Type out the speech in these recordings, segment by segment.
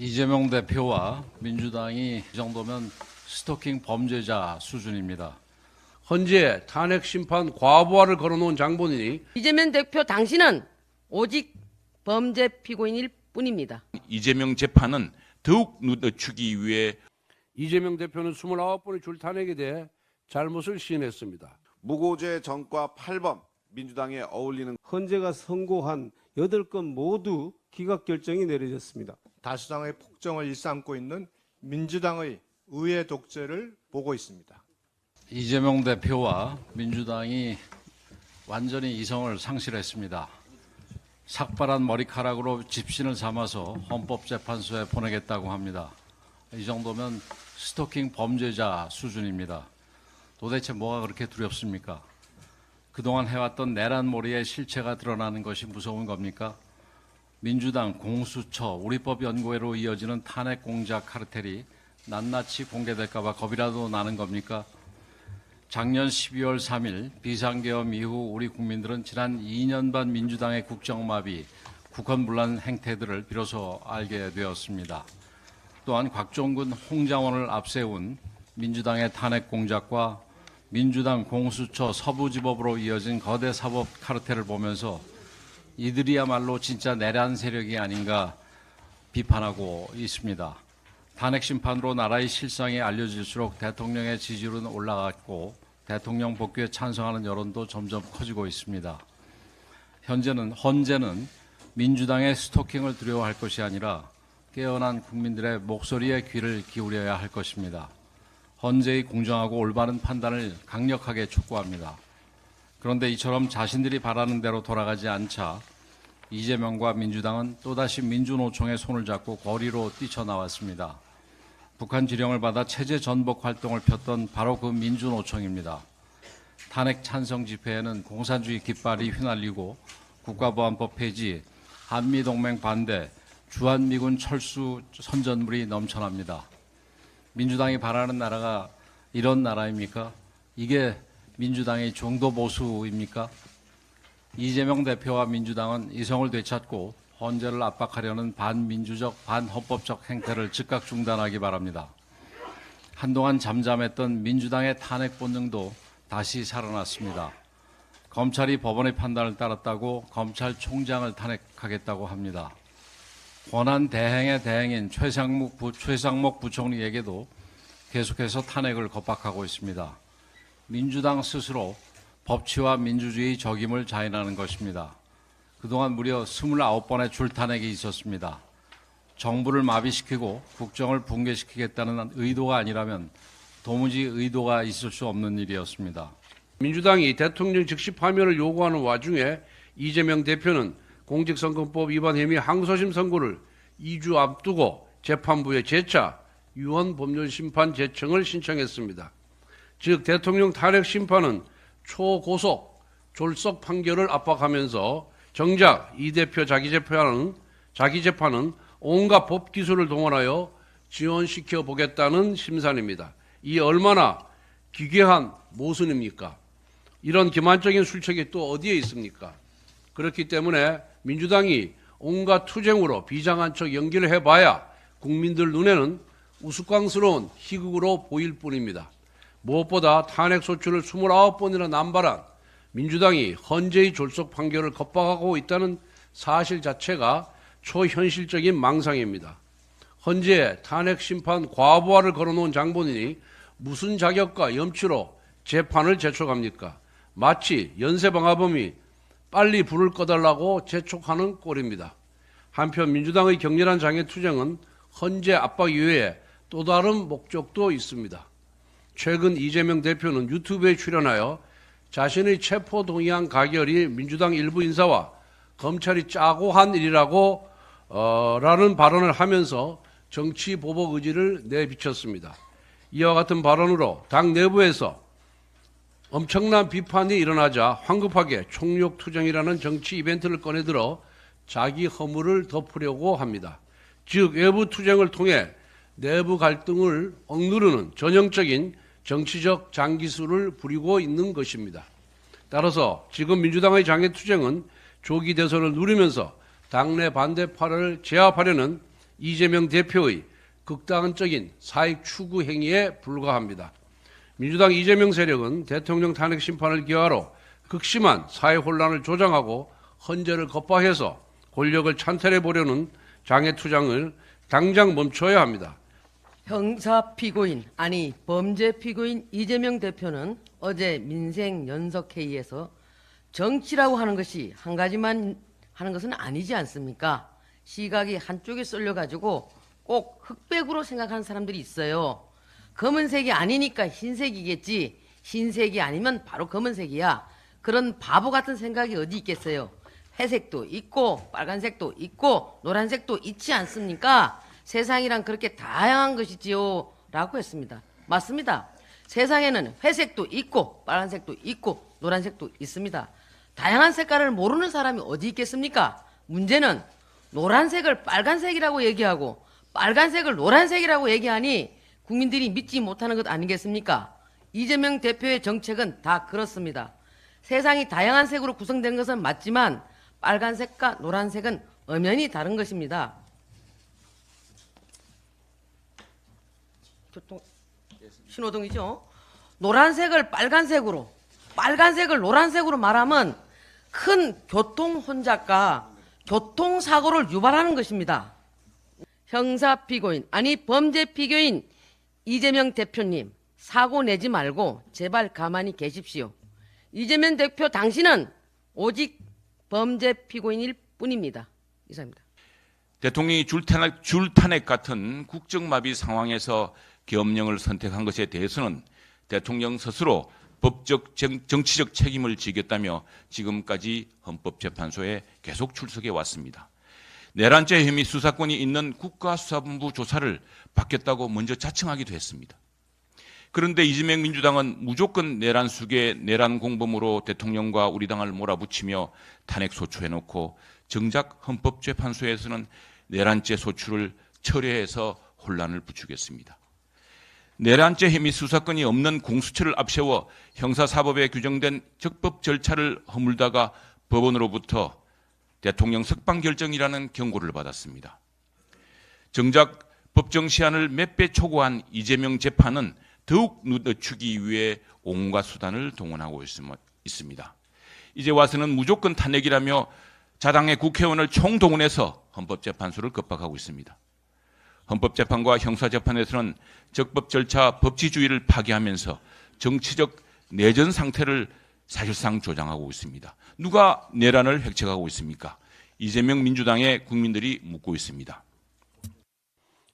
이재명 대표와 민주당이 이 정도면 스토킹 범죄자 수준입니다. 헌재 탄핵 심판 과부하를 걸어놓은 장본인이 이재명 대표 당신은 오직 범죄 피고인일 뿐입니다. 이재명 재판은 더욱 늦추기 위해 이재명 대표는 29번의 줄 탄핵에 대해 잘못을 시인했습니다. 무고죄 전과 8번 민주당에 어울리는 헌재가 선고한 8건 모두 기각 결정이 내려졌습니다. 다수당의 폭정을 일삼고 있는 민주당의 의회 독재를 보고 있습니다. 이재명 대표와 민주당이 완전히 이성을 상실했습니다. 삭발한 머리카락으로 집신을 삼아서 헌법재판소에 보내겠다고 합니다. 이 정도면 스토킹 범죄자 수준입니다. 도대체 뭐가 그렇게 두렵습니까? 그동안 해왔던 내란몰이의 실체가 드러나는 것이 무서운 겁니까? 민주당, 공수처, 우리법연구회로 이어지는 탄핵 공작 카르텔이 낱낱이 공개될까 봐 겁이라도 나는 겁니까? 작년 12월 3일 비상계엄 이후 우리 국민들은 지난 2년 반 민주당의 국정마비, 국헌불란 행태들을 비로소 알게 되었습니다. 또한 곽종근, 홍장원을 앞세운 민주당의 탄핵 공작과 민주당 공수처 서부지법으로 이어진 거대 사법 카르텔을 보면서 이들이야말로 진짜 내란 세력이 아닌가 비판하고 있습니다. 탄핵 심판으로 나라의 실상이 알려질수록 대통령의 지지율은 올라갔고 대통령 복귀에 찬성하는 여론도 점점 커지고 있습니다. 헌재는 민주당의 스토킹을 두려워할 것이 아니라 깨어난 국민들의 목소리에 귀를 기울여야 할 것입니다. 헌재의 공정하고 올바른 판단을 강력하게 촉구합니다. 그런데 이처럼 자신들이 바라는 대로 돌아가지 않자 이재명과 민주당은 또다시 민주노총의 손을 잡고 거리로 뛰쳐나왔습니다. 북한 지령을 받아 체제 전복 활동을 폈던 바로 그 민주노총입니다. 탄핵 찬성 집회에는 공산주의 깃발이 휘날리고 국가보안법 폐지, 한미동맹 반대, 주한미군 철수 선전물이 넘쳐납니다. 민주당이 바라는 나라가 이런 나라입니까? 이게 민주당의 중도 보수입니까? 이재명 대표와 민주당은 이성을 되찾고 헌재를 압박하려는 반민주적, 반헌법적 행태를 즉각 중단하기 바랍니다. 한동안 잠잠했던 민주당의 탄핵 본능도 다시 살아났습니다. 검찰이 법원의 판단을 따랐다고 검찰총장을 탄핵하겠다고 합니다. 권한 대행의 대행인 최상목 부총리에게도 계속해서 탄핵을 겁박하고 있습니다. 민주당 스스로 법치와 민주주의 적임을 자인하는 것입니다. 그동안 무려 29번의 줄탄핵이 있었습니다. 정부를 마비시키고 국정을 붕괴시키겠다는 의도가 아니라면 도무지 의도가 있을 수 없는 일이었습니다. 민주당이 대통령 즉시 파면을 요구하는 와중에 이재명 대표는 공직선거법 위반 혐의 항소심 선고를 2주 앞두고 재판부에 재차 유언법률심판 제청을 신청했습니다. 즉 대통령 탄핵 심판은 초고속 졸속 판결을 압박하면서 정작 이 대표 자기 재판은 온갖 법기술을 동원하여 지원시켜 보겠다는 심산입니다. 이 얼마나 기괴한 모순입니까? 이런 기만적인 술책이 또 어디에 있습니까? 그렇기 때문에 민주당이 온갖 투쟁으로 비장한 척 연기를 해봐야 국민들 눈에는 우스꽝스러운 희극으로 보일 뿐입니다. 무엇보다 탄핵 소추를 29번이나 남발한 민주당이 헌재의 졸속 판결을 겁박하고 있다는 사실 자체가 초현실적인 망상입니다. 헌재에 탄핵 심판 과부하를 걸어놓은 장본인이 무슨 자격과 염치로 재판을 재촉합니까? 마치 연쇄방화범이 빨리 불을 꺼달라고 재촉하는 꼴입니다. 한편 민주당의 격렬한 장애투쟁은 헌재 압박 이외에 또 다른 목적도 있습니다. 최근 이재명 대표는 유튜브에 출연하여 자신의 체포동의안 가결이 민주당 일부 인사와 검찰이 짜고 한 일이라고 라는 발언을 하면서 정치 보복 의지를 내비쳤습니다. 이와 같은 발언으로 당 내부에서 엄청난 비판이 일어나자 황급하게 총력투쟁이라는 정치 이벤트를 꺼내들어 자기 허물을 덮으려고 합니다. 즉 외부 투쟁을 통해 내부 갈등을 억누르는 전형적인 정치적 장기술을 부리고 있는 것입니다. 따라서 지금 민주당의 장애투쟁은 조기 대선을 누리면서 당내 반대파를 제압하려는 이재명 대표의 극단적인 사익 추구 행위에 불과합니다. 민주당 이재명 세력은 대통령 탄핵 심판을 기하로 극심한 사회 혼란을 조장하고 헌재를 겁박해서 권력을 찬탈해 보려는 장애 투쟁을 당장 멈춰야 합니다. 형사 피고인 아니 범죄 피고인 이재명 대표는 어제 민생 연석회의에서 정치라고 하는 것이 한 가지만 하는 것은 아니지 않습니까? 시각이 한쪽에 쏠려가지고 꼭 흑백으로 생각하는 사람들이 있어요. 검은색이 아니니까 흰색이겠지. 흰색이 아니면 바로 검은색이야. 그런 바보 같은 생각이 어디 있겠어요. 회색도 있고 빨간색도 있고 노란색도 있지 않습니까? 세상이란 그렇게 다양한 것이지요 라고 했습니다. 맞습니다. 세상에는 회색도 있고 빨간색도 있고 노란색도 있습니다. 다양한 색깔을 모르는 사람이 어디 있겠습니까? 문제는 노란색을 빨간색이라고 얘기하고 빨간색을 노란색이라고 얘기하니 국민들이 믿지 못하는 것 아니겠습니까? 이재명 대표의 정책은 다 그렇습니다. 세상이 다양한 색으로 구성된 것은 맞지만 빨간색과 노란색은 엄연히 다른 것입니다. 신호등이죠. 노란색을 빨간색으로, 빨간색을 노란색으로 말하면 큰 교통 혼잡과 교통사고를 유발하는 것입니다. 형사 피고인, 아니 범죄 피고인 이재명 대표님, 사고 내지 말고 제발 가만히 계십시오. 이재명 대표 당신은 오직 범죄 피고인일 뿐입니다. 이상입니다. 대통령이 줄탄핵 같은 국정마비 상황에서 계엄령을 선택한 것에 대해서는 대통령 스스로 법적 정치적 책임을 지겠다며 지금까지 헌법재판소에 계속 출석해 왔습니다. 내란죄 혐의 수사권이 있는 국가수사본부 조사를 받겠다고 먼저 자청하기도 했습니다. 그런데 이재명 민주당은 무조건 내란 수계, 내란 공범으로 대통령과 우리 당을 몰아붙이며 탄핵 소추해놓고 정작 헌법재판소에서는 내란죄 소추를 철회해서 혼란을 부추겼습니다. 내란죄 혐의 수사권이 없는 공수처를 앞세워 형사사법에 규정된 적법 절차를 허물다가 법원으로부터 대통령 석방 결정이라는 경고를 받았습니다. 정작 법정 시한을 몇 배 초과한 이재명 재판은 더욱 늦추기 위해 온갖 수단을 동원하고 있습니다. 이제 와서는 무조건 탄핵이라며 자당의 국회의원을 총동원해서 헌법재판소를 겁박하고 있습니다. 헌법재판과 형사재판에서는 적법 절차 법치주의를 파괴하면서 정치적 내전 상태를 사실상 조장하고 있습니다. 누가 내란을 획책하고 있습니까? 이재명 민주당의 국민들이 묻고 있습니다.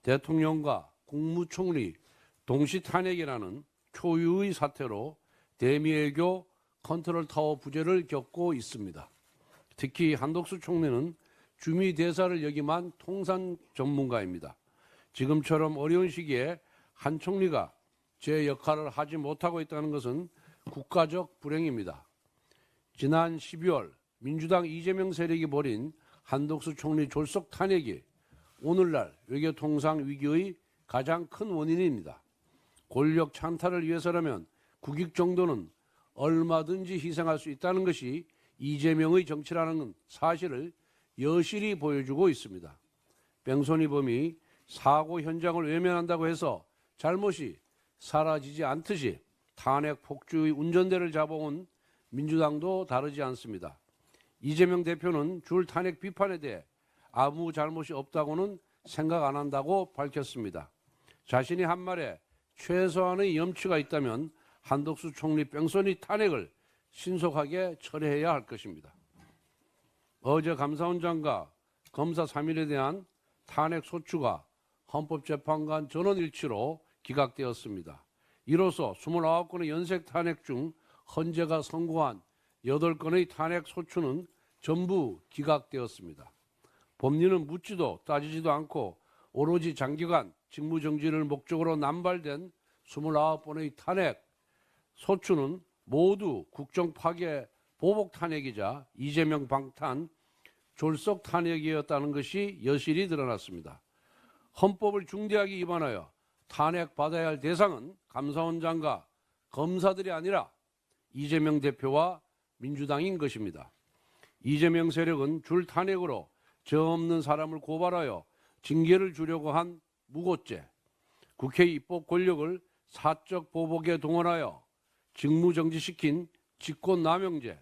대통령과 국무총리 동시 탄핵이라는 초유의 사태로 대미외교 컨트롤타워 부재를 겪고 있습니다. 특히 한덕수 총리는 주미 대사를 역임한 통상 전문가입니다. 지금처럼 어려운 시기에 한 총리가 제 역할을 하지 못하고 있다는 것은 국가적 불행입니다. 지난 12월 민주당 이재명 세력이 벌인 한덕수 총리 졸속 탄핵이 오늘날 외교통상 위기의 가장 큰 원인입니다. 권력 찬탈을 위해서라면 국익 정도는 얼마든지 희생할 수 있다는 것이 이재명의 정치라는 사실을 여실히 보여주고 있습니다. 뺑소니 범이 사고 현장을 외면한다고 해서 잘못이 사라지지 않듯이 탄핵 폭주의 운전대를 잡아온 민주당도 다르지 않습니다. 이재명 대표는 줄 탄핵 비판에 대해 아무 잘못이 없다고는 생각 안 한다고 밝혔습니다. 자신이 한 말에 최소한의 염치가 있다면 한덕수 총리 뺑소니 탄핵을 신속하게 철회해야 할 것입니다. 어제 감사원장과 검사 3인에 대한 탄핵 소추가 헌법재판관 전원일치로 기각되었습니다. 이로써 29건의 연색 탄핵 중 헌재가 선고한 8건의 탄핵 소추는 전부 기각되었습니다. 법리는 묻지도 따지지도 않고 오로지 장기간 직무정지를 목적으로 남발된 29번의 탄핵 소추는 모두 국정 파괴 보복 탄핵이자 이재명 방탄 졸속 탄핵이었다는 것이 여실히 드러났습니다. 헌법을 중대하게 위반하여 탄핵받아야 할 대상은 감사원장과 검사들이 아니라 이재명 대표와 민주당인 것입니다. 이재명 세력은 줄 탄핵으로 죄 없는 사람을 고발하여 징계를 주려고 한 무고죄, 국회 입법 권력을 사적 보복에 동원하여 직무정지시킨 직권남용죄,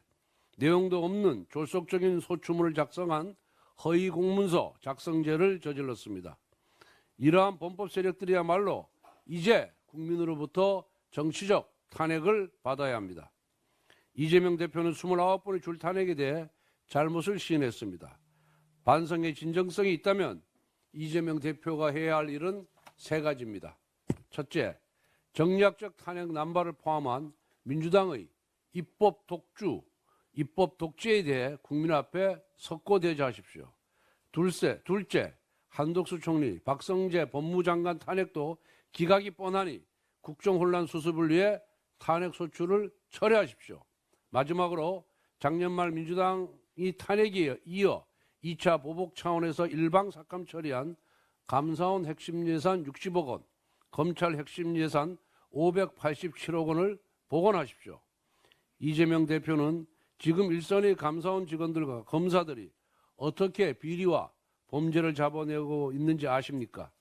내용도 없는 졸속적인 소추문을 작성한 허위 공문서 작성죄를 저질렀습니다. 이러한 범법 세력들이야말로 이제 국민으로부터 정치적 탄핵을 받아야 합니다. 이재명 대표는 29번의 줄 탄핵에 대해 잘못을 시인했습니다. 반성의 진정성이 있다면 이재명 대표가 해야 할 일은 세 가지입니다. 첫째, 정략적 탄핵 남발을 포함한 민주당의 입법 독주, 입법 독재에 대해 국민 앞에 석고대죄하십시오. 둘째, 한덕수 총리, 박성재 법무장관 탄핵도 기각이 뻔하니 국정혼란 수습을 위해 탄핵 소추를 철회하십시오. 마지막으로 작년 말 민주당이 탄핵에 이어 2차 보복 차원에서 일방 삭감 처리한 감사원 핵심 예산 60억 원, 검찰 핵심 예산 587억 원을 복원하십시오. 이재명 대표는 지금 일선의 감사원 직원들과 검사들이 어떻게 비리와 범죄를 잡아내고 있는지 아십니까?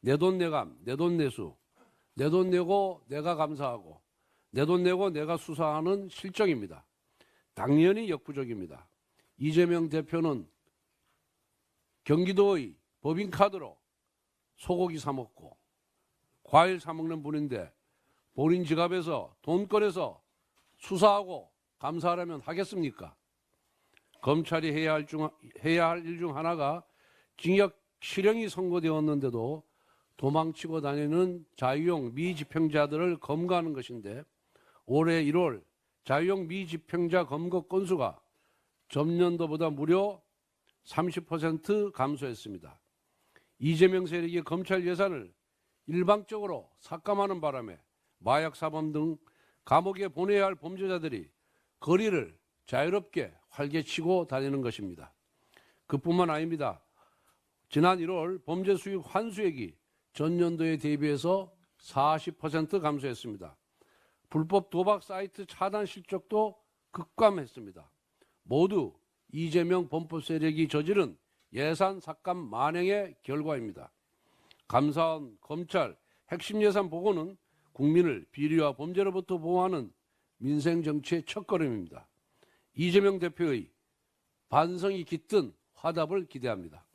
내 돈 내감, 내 돈 내수, 내 돈 내고 내가 감사하고 내 돈 내고 내가 수사하는 실정입니다. 당연히 역부족입니다. 이재명 대표는 경기도의 법인카드로 소고기 사 먹고 과일 사 먹는 분인데 본인 지갑에서 돈 꺼내서 수사하고 감사하려면 하겠습니까? 검찰이 해야 할 일 중 하나가 징역 실형이 선고되었는데도 도망치고 다니는 자유형 미집행자들을 검거하는 것인데 올해 1월 자유형 미집행자 검거 건수가 전년도보다 무려 30% 감소했습니다. 이재명 세력이 검찰 예산을 일방적으로 삭감하는 바람에 마약 사범 등 감옥에 보내야 할 범죄자들이 거리를 자유롭게 활개치고 다니는 것입니다. 그뿐만 아닙니다. 지난 1월 범죄 수익 환수액이 전년도에 대비해서 40% 감소했습니다. 불법 도박 사이트 차단 실적도 급감했습니다. 모두 이재명 범법 세력이 저지른 예산 삭감 만행의 결과입니다. 감사원, 검찰, 핵심 예산 보고는 국민을 비리와 범죄로부터 보호하는 민생 정치의 첫걸음입니다. 이재명 대표의 반성이 깃든 화답을 기대합니다.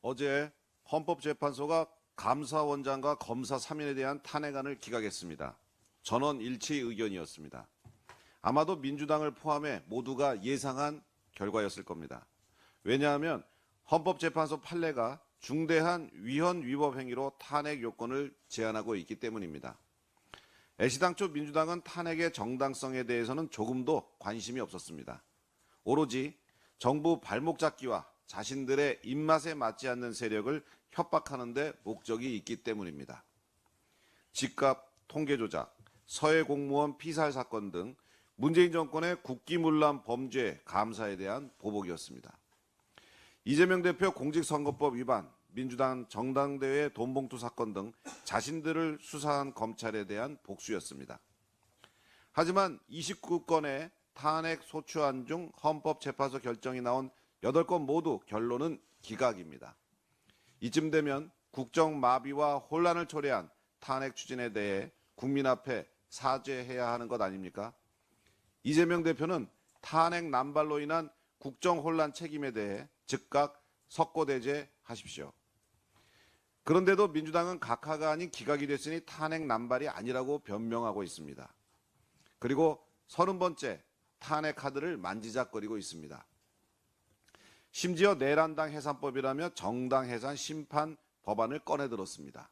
어제 헌법재판소가 감사원장과 검사 3인에 대한 탄핵안을 기각했습니다. 전원 일치 의견이었습니다. 아마도 민주당을 포함해 모두가 예상한 결과였을 겁니다. 왜냐하면 헌법재판소 판례가 중대한 위헌 위법 행위로 탄핵 요건을 제한하고 있기 때문입니다. 애시당초 민주당은 탄핵의 정당성에 대해서는 조금도 관심이 없었습니다. 오로지 정부 발목 잡기와 자신들의 입맛에 맞지 않는 세력을 협박하는 데 목적이 있기 때문입니다. 집값 통계 조작, 서해 공무원 피살 사건 등 문재인 정권의 국기문란 범죄 감사에 대한 보복이었습니다. 이재명 대표 공직선거법 위반, 민주당 정당대회 돈봉투 사건 등 자신들을 수사한 검찰에 대한 복수였습니다. 하지만 29건의 탄핵 소추안 중 헌법재판소 결정이 나온 8건 모두 결론은 기각입니다. 이쯤 되면 국정마비와 혼란을 초래한 탄핵 추진에 대해 국민 앞에 사죄해야 하는 것 아닙니까? 이재명 대표는 탄핵 남발로 인한 국정혼란 책임에 대해 즉각 석고대죄하십시오. 그런데도 민주당은 각하가 아닌 기각이 됐으니 탄핵 남발이 아니라고 변명하고 있습니다. 그리고 30번째 탄핵 카드를 만지작거리고 있습니다. 심지어 내란당 해산법이라며 정당 해산 심판 법안을 꺼내들었습니다.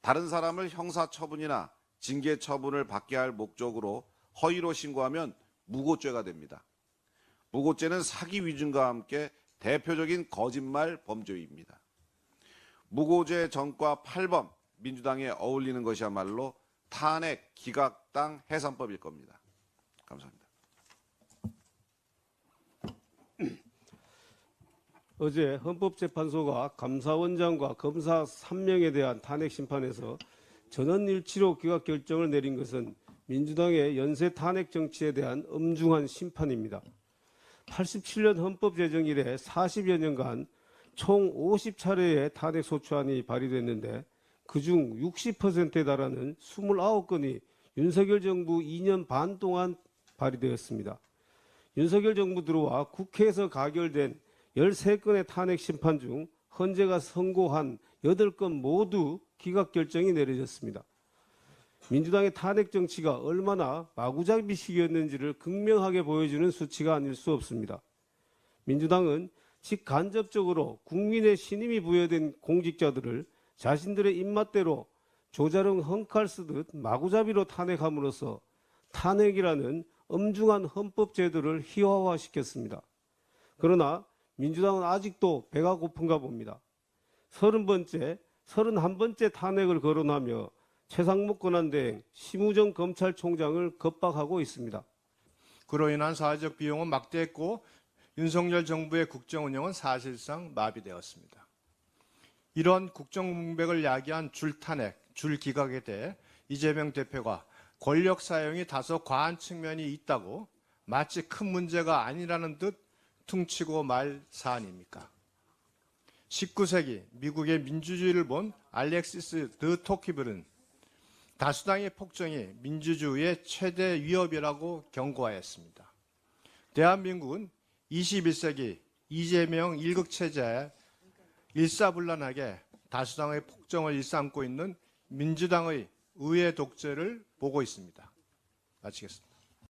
다른 사람을 형사처분이나 징계처분을 받게 할 목적으로 허위로 신고하면 무고죄가 됩니다. 무고죄는 사기 위증과 함께 대표적인 거짓말 범죄입니다. 무고죄 전과 8번 민주당에 어울리는 것이야말로 탄핵 기각당 해산법일 겁니다. 감사합니다. 어제 헌법재판소가 감사원장과 검사 3명에 대한 탄핵 심판에서 전원일치로 기각 결정을 내린 것은 민주당의 연쇄 탄핵 정치에 대한 엄중한 심판입니다. 87년 헌법 제정 이래 40여 년간 총 50차례의 탄핵 소추안이 발의됐는데 그중 60%에 달하는 29건이 윤석열 정부 2년 반 동안 발의되었습니다. 윤석열 정부 들어와 국회에서 가결된 13건의 탄핵 심판 중 헌재가 선고한 8건 모두 기각 결정이 내려졌습니다. 민주당의 탄핵 정치가 얼마나 마구잡이식이었는지를 극명하게 보여주는 수치가 아닐 수 없습니다. 민주당은 직간접적으로 국민의 신임이 부여된 공직자들을 자신들의 입맛대로 조자룡 헝칼 쓰듯 마구잡이로 탄핵함으로써 탄핵이라는 엄중한 헌법 제도를 희화화시켰습니다. 그러나 민주당은 아직도 배가 고픈가 봅니다. 30번째, 31번째 탄핵을 거론하며 최상목 권한대행 심우정 검찰총장을 겁박하고 있습니다. 그로 인한 사회적 비용은 막대했고 윤석열 정부의 국정 운영은 사실상 마비되었습니다. 이런 국정공백을 야기한 줄탄핵, 줄기각에 대해 이재명 대표가 권력 사용이 다소 과한 측면이 있다고 마치 큰 문제가 아니라는 듯 퉁치고 말 사안입니까? 19세기 미국의 민주주의를 본 알렉시스 드 토키블은 다수당의 폭정이 민주주의의 최대 위협이라고 경고하였습니다. 대한민국은 21세기 이재명 1국 체제에 일사불란하게 다수당의 폭정을 일삼고 있는 민주당의 의회 독재를 보고 있습니다. 마치겠습니다.